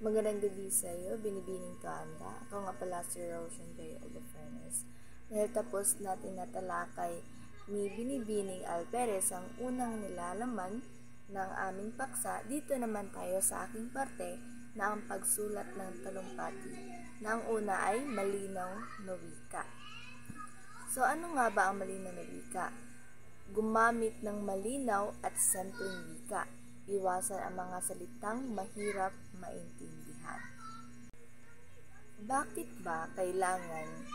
Magandang gabi sa iyo, binibining kaanda. Ako nga pala si Roshan J. Olofrenes. Dahil tapos natin natalakay ni Binibining Alperes ang unang nilalaman ng aming paksa, dito naman tayo sa aking parte na ang pagsulat ng talumpati, na ang una ay malinaw na wika. So ano nga ba ang malinaw na wika? Gumamit ng malinaw at simpleng wika. Iwasan ang mga salitang mahirap maintindihan. Bakit ba kailangan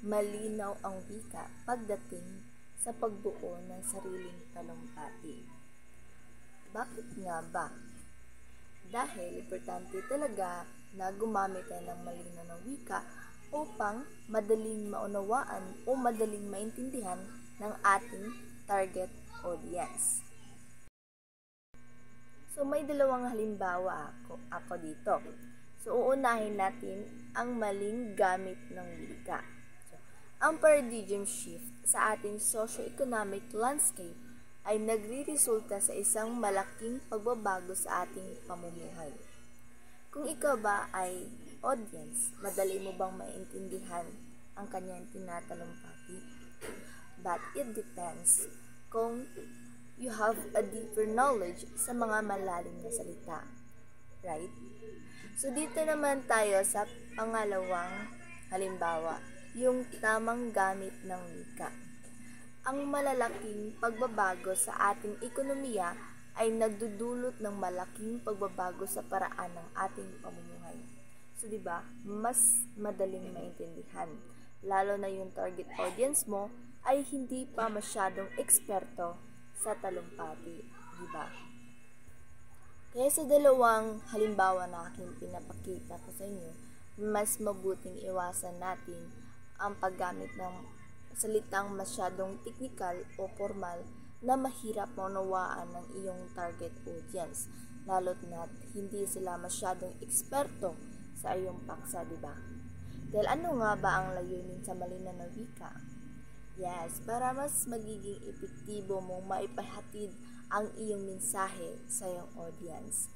malinaw ang wika pagdating sa pagbuo ng sariling talumpati? Bakit nga ba? Dahil importante talaga na gumamit tayo ng malinaw na wika upang madaling maunawaan o madaling maintindihan ng ating target audience. So, may dalawang halimbawa ako dito. So, uunahin natin ang maling gamit ng wika. So, ang paradigm shift sa ating socio-economic landscape ay nagre-resulta sa isang malaking pagbabago sa ating pamumuhay. Kung ikaw ba ay audience, madali mo bang maintindihan ang kanyang tinatalumpati? But it depends kung you have a deeper knowledge sa mga malalim na salita. Right? So, dito naman tayo sa pangalawang halimbawa, yung tamang gamit ng wika. Ang malalaking pagbabago sa ating ekonomiya ay nagdudulot ng malaking pagbabago sa paraan ng ating pamumuhay. So, di ba, mas madaling maintindihan, lalo na yung target audience mo ay hindi pa masyadong eksperto sa talumpati, di ba? Kaya sa dalawang halimbawa na aking pinapakita ko sa inyo, mas mabuting iwasan natin ang paggamit ng salitang masyadong technical o formal na mahirap maunawaan ng iyong target audience, lalo't na hindi sila masyadong eksperto sa iyong paksa, di ba? Dahil ano nga ba ang layunin sa malinaw na wika? Yes, para mas magiging epektibo mong maipahatid ang iyong mensahe sa iyong audience.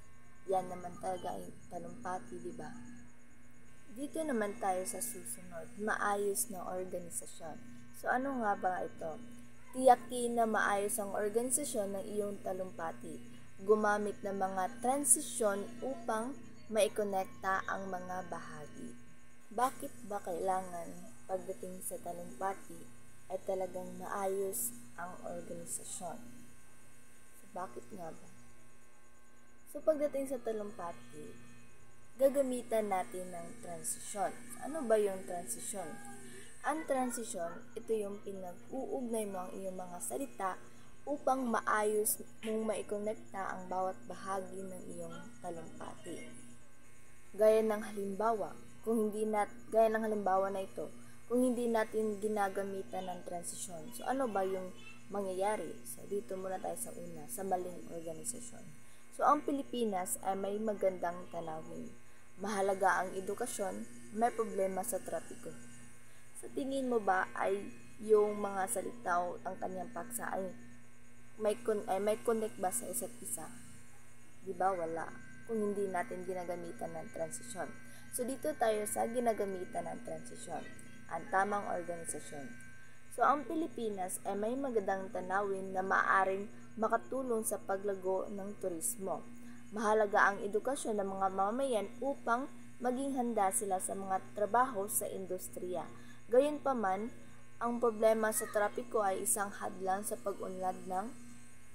Yan naman talaga ang talumpati, di ba? Dito naman tayo sa susunod, maayos na organisasyon. So ano nga ba ito? Tiyakin na maayos ang organisasyon ng iyong talumpati. Gumamit ng mga transisyon upang maikonekta ang mga bahagi. Bakit ba kailangan pagdating sa talumpati ay talagang maayos ang organisasyon? So, bakit nga ba? So, pagdating sa talumpati, gagamitan natin ng transisyon. So, ano ba yung transisyon? Ang transisyon, ito yung pinag-uugnay mo ang iyong mga salita upang maayos mong maikonekta ang bawat bahagi ng iyong talumpati. Gaya ng halimbawa na ito, kung hindi natin ginagamitan ng transisyon. So, ano ba yung mangyayari? So, dito muna tayo sa una, sa maling organisasyon. So, ang Pilipinas ay may magandang tanawin. Mahalaga ang edukasyon, may problema sa trapiko. Sa tingin mo ba ay yung mga salita o ang kanyang paksa ay may connect ba sa isa't isa? Di ba wala? Kung hindi natin ginagamitan ng transisyon. So, dito tayo sa ginagamitan ng transisyon, ang tamang organisasyon. So, ang Pilipinas ay may magandang tanawin na maaaring makatulong sa paglago ng turismo. Mahalaga ang edukasyon ng mga mamamayan upang maging handa sila sa mga trabaho sa industriya. Gayunpaman, ang problema sa trapiko ay isang hadlang sa pag-unlad ng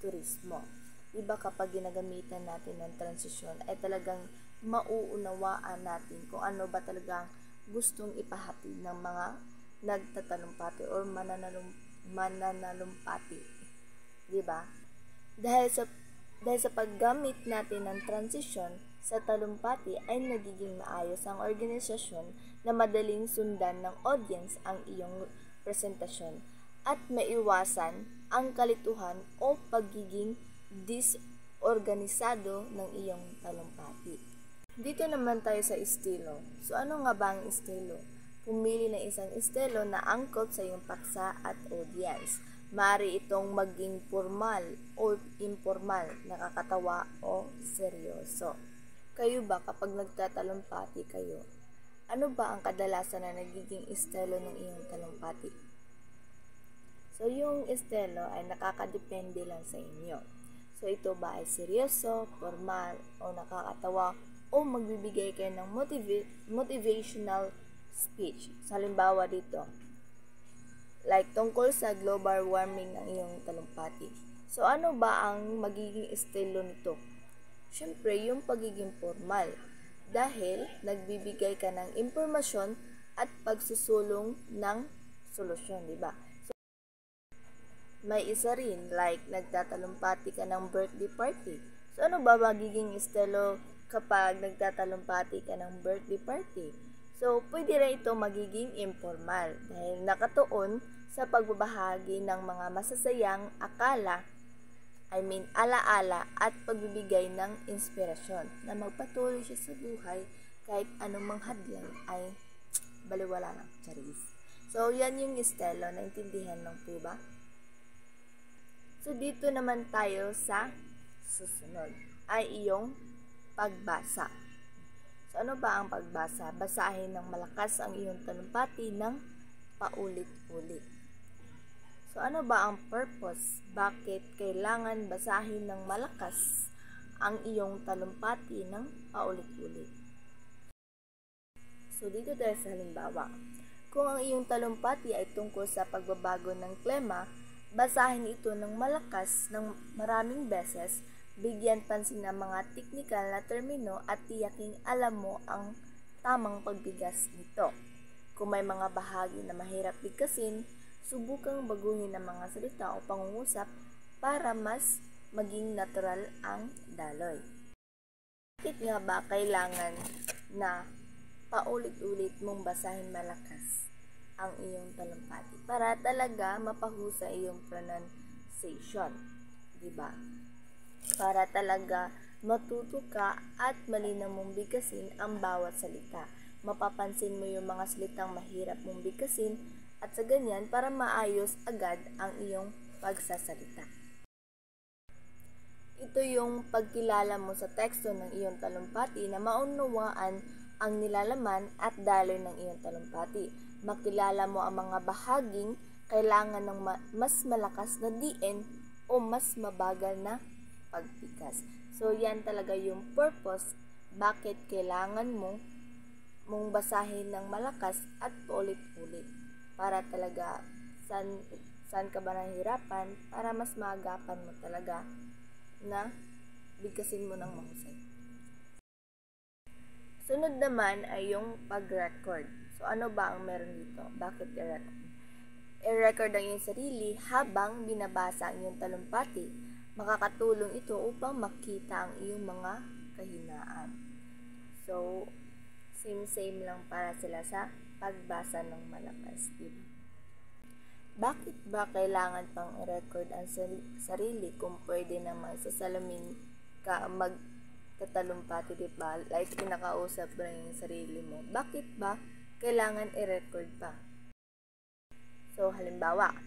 turismo. Iba kapag ginagamitan natin ng transisyon ay talagang mauunawaan natin kung ano ba talagang gustong ipahatid ng mga nagtatalumpati or mananalumpati. Diba? Dahil sa paggamit natin ng transisyon sa talumpati ay nagiging maayos ang organisasyon na madaling sundan ng audience ang iyong presentasyon at maiwasan ang kalituhan o pagiging disorganisado ng iyong talumpati. Dito naman tayo sa estilo. So, ano nga ba ang estilo? Pumili ng isang estilo na angkop sa iyong paksa at audience. Maaari itong maging formal o informal, nakakatawa o seryoso. Kayo ba kapag nagtatalumpati kayo, ano ba ang kadalasan na nagiging estilo ng iyong talumpati? So, yung estilo ay nakakadepende lang sa inyo. So, ito ba ay seryoso, formal, o nakakatawa, o magbibigay kayo ng motivational speech? So, halimbawa dito, like tungkol sa global warming ng iyong talumpati. So, ano ba ang magiging estilo nito? Siyempre, yung pagiging formal. Dahil nagbibigay ka ng impormasyon at pagsusulong ng solusyon, di ba? So, may isa rin, like nagtatalumpati ka ng birthday party. So, ano ba magiging estilo kapag nagtatalumpati ka ng birthday party? So, pwede rin ito magiging informal dahil nakatuon sa pagbabahagi ng mga masasayang akala, alaala at pagbibigay ng inspirasyon na magpatuloy siya sa buhay kahit anumang hadlang ay baliwala lang. Charis. So, yan yung estilo. Naintindihan lang po ba? So, dito naman tayo sa susunod ay iyong pagbasa. So, ano ba ang pagbasa? Basahin ng malakas ang iyong talumpati ng paulit-ulit. So, ano ba ang purpose? Bakit kailangan basahin ng malakas ang iyong talumpati ng paulit-ulit? So, dito tayo sa halimbawa. Kung ang iyong talumpati ay tungkol sa pagbabago ng klima, basahin ito ng malakas ng maraming beses, bigyan pansin ng mga teknikal na termino at tiyaking alam mo ang tamang pagbigas nito. Kung may mga bahagi na mahirap bigkasin, subukang baguhin ang mga salita o pangungusap para mas maging natural ang daloy. Bakit nga ba kailangan na paulit-ulit mong basahin malakas ang iyong talumpati? Para talaga mapahusay iyong pronunciation, di ba? Para talaga matuto ka at malinaw mong bigkasin ang bawat salita. Mapapansin mo yung mga salitang mahirap mong bigkasin at sa ganyan para maayos agad ang iyong pagsasalita. Ito yung pagkilala mo sa teksto ng iyong talumpati na maunawaan ang nilalaman at daloy ng iyong talumpati. Makilala mo ang mga bahaging kailangan ng mas malakas na diin o mas mabagal na pagpikas. So, yan talaga yung purpose bakit kailangan mong basahin ng malakas at paulit-ulit. Para talaga, saan ka ba nahihirapan para mas maagapan mo talaga na bigkasin mo ng mahusay. Sunod naman ay yung pag-record. So, ano ba ang meron dito? Bakit i-record? I-record ang iyong sarili habang binabasa ang iyong talumpati. Makakatulong ito upang makita ang iyong mga kahinaan. So, same lang para sila sa pagbasa ng malakas. Diba? Bakit ba kailangan pang i-record ang sarili kung pwede naman sa salamin ka magtatalumpati, diba? Like, pinakausap mo yung sarili mo. Bakit ba kailangan i-record pa? So, halimbawa,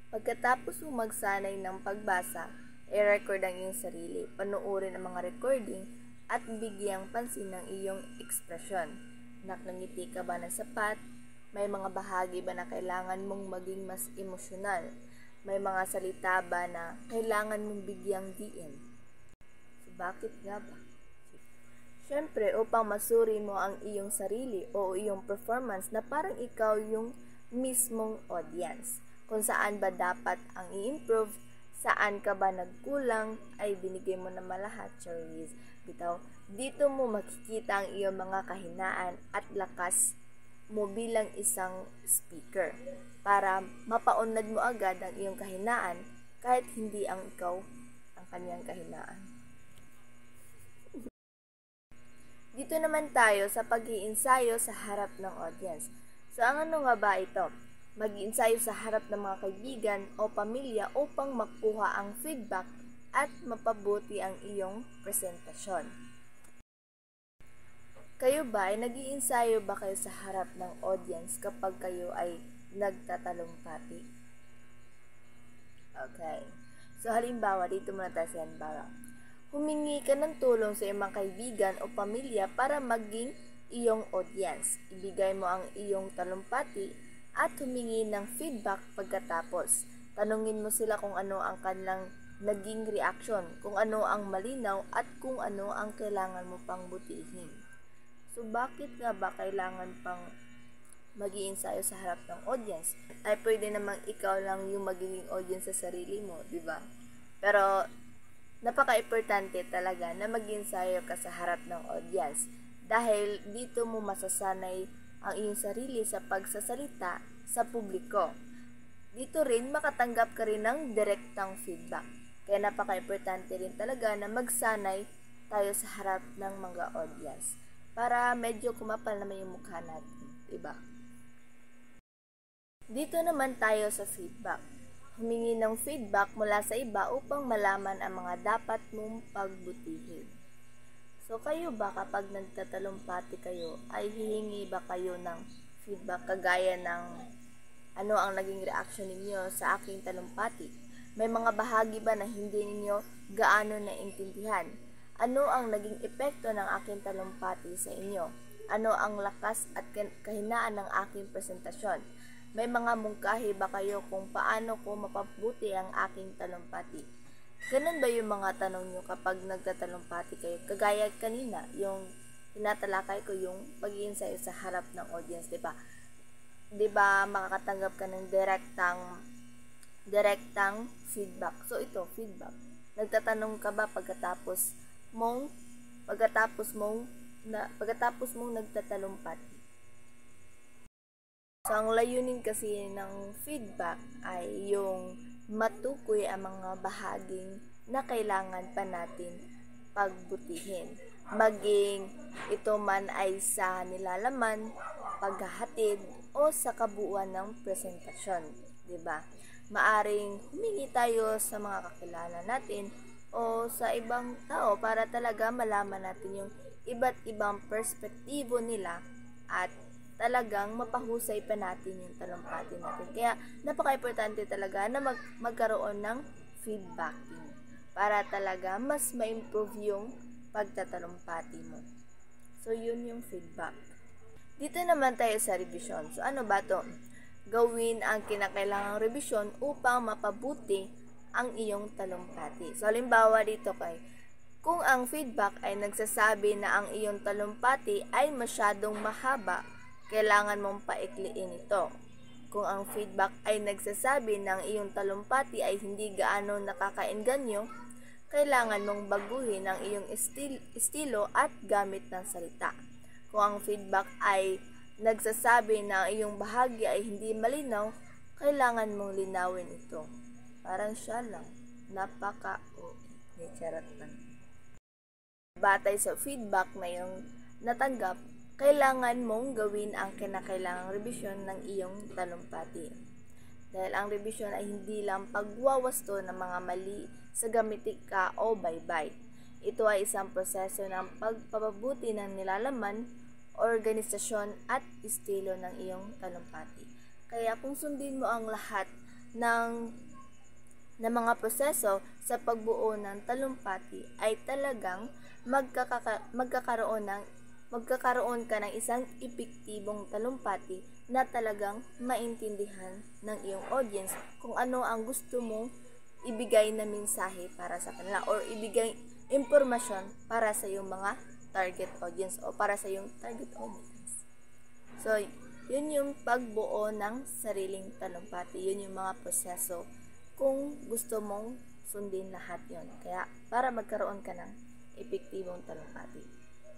pagkatapos mo magsanay ng pagbasa, i-record ang iyong sarili. Panuorin ang mga recording at bigyang pansin ng iyong ekspresyon. Nakangiti ka ba ng sapat? May mga bahagi ba na kailangan mong maging mas emosyonal? May mga salita ba na kailangan mong bigyang diin? So, bakit nga ba? Siyempre, upang masuri mo ang iyong sarili o iyong performance na parang ikaw yung mismong audience. Kung saan ba dapat ang i-improve, saan ka ba nagkulang, ay binigay mo naman lahat, Charis. Bitaw, dito mo makikita ang iyong mga kahinaan at lakas mo bilang isang speaker para mapaunlad mo agad ang iyong kahinaan kahit hindi ang ikaw ang kanyang kahinaan. Dito naman tayo sa pag-iinsayo sa harap ng audience. So, ang ano nga ba ito? Mag-iinsayo sa harap ng mga kaibigan o pamilya upang makuha ang feedback at mapabuti ang iyong presentasyon. Kayo ba ay nag-iinsayo ba kayo sa harap ng audience kapag kayo ay nagtatalumpati? Okay. So, halimbawa, dito muna tayo sa halimbawa. humingi ka ng tulong sa iyong mga kaibigan o pamilya para maging iyong audience. Ibigay mo ang iyong talumpati at humingi ng feedback pagkatapos. Tanungin mo sila kung ano ang kanilang naging reaction, kung ano ang malinaw at kung ano ang kailangan mo pang butihin. So bakit nga ba kailangan pang mag-i-ensayo sa harap ng audience? Ay pwede namang ikaw lang yung magiging audience sa sarili mo, di ba? Pero napaka-importante talaga na mag-ensayo ka sa harap ng audience dahil dito mo masasanay ang iyong sarili sa pagsasalita sa publiko. Dito rin makatanggap ka rin ng direktang feedback. Kaya napaka-importante rin talaga na magsanay tayo sa harap ng mga audience para medyo kumapal naman yung mukha natin, diba? Dito naman tayo sa feedback. Humingi ng feedback mula sa iba upang malaman ang mga dapat mong pagbutihin. So kayo ba kapag nagtatalumpati kayo, ay hihingi ba kayo ng feedback kagaya ng ano ang naging reaction ninyo sa aking talumpati? May mga bahagi ba na hindi ninyo gaano naintindihan? Ano ang naging epekto ng aking talumpati sa inyo? Ano ang lakas at kahinaan ng aking presentasyon? May mga mungkahi ba kayo kung paano ko mapabuti ang aking talumpati? Ganun ba yung mga tanong nyo kapag nagtatalumpati kayo? Kagaya kanina, yung tinatalakay ko yung pag-iensayo sa harap ng audience, diba? Diba makakatanggap ka ng direktang feedback. So ito, feedback. Nagtatanong ka ba pagkatapos mong nagtatalumpati? So ang layunin kasi ng feedback ay yung matukoy ang mga bahaging na kailangan pa natin pagbutihin. Maging ito man ay sa nilalaman, paghahatid, o sa kabuuan ng presentasyon, 'di ba? Maaring humingi tayo sa mga kakilala natin o sa ibang tao para talaga malaman natin yung iba't ibang perspektibo nila at talagang mapahusay pa natin yung talumpati natin. Kaya napaka-importante talaga na magkaroon ng feedbacking para talaga mas ma-improve yung pagtatalumpati mo. So yun yung feedback. Dito naman tayo sa revision. So ano ba to? Gawin ang kinakailangang revision upang mapabuti ang iyong talumpati. So halimbawa dito kung ang feedback ay nagsasabi na ang iyong talumpati ay masyadong mahaba, kailangan mong paikliin ito. Kung ang feedback ay nagsasabi na ang iyong talumpati ay hindi gaano nakakaengganyo, kailangan mong baguhin ang iyong estilo at gamit ng salita. Kung ang feedback ay nagsasabi na ang iyong bahagi ay hindi malinaw, kailangan mong linawin ito. Parang siya lang, charot lang. Batay sa feedback na iyong natanggap, kailangan mong gawin ang kinakailangang revisyon ng iyong talumpati. Dahil ang revisyon ay hindi lang pagwawasto ng mga mali sa gamitika o baybay. Ito ay isang proseso ng pagpapabuti ng nilalaman, organisasyon at estilo ng iyong talumpati. Kaya kung sundin mo ang lahat ng mga proseso sa pagbuo ng talumpati ay talagang magkakaroon ka ng isang epektibong talumpati na talagang maintindihan ng iyong audience kung ano ang gusto mong ibigay na mensahe para sa kanila or ibigay impormasyon para sa iyong mga target audience o para sa iyong target audience. So, yun yung pagbuo ng sariling talumpati. Yun yung mga proseso kung gusto mong sundin lahat yon. Kaya, para magkaroon ka ng epektibong talumpati.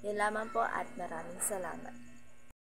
Yan lamang po at maraming salamat.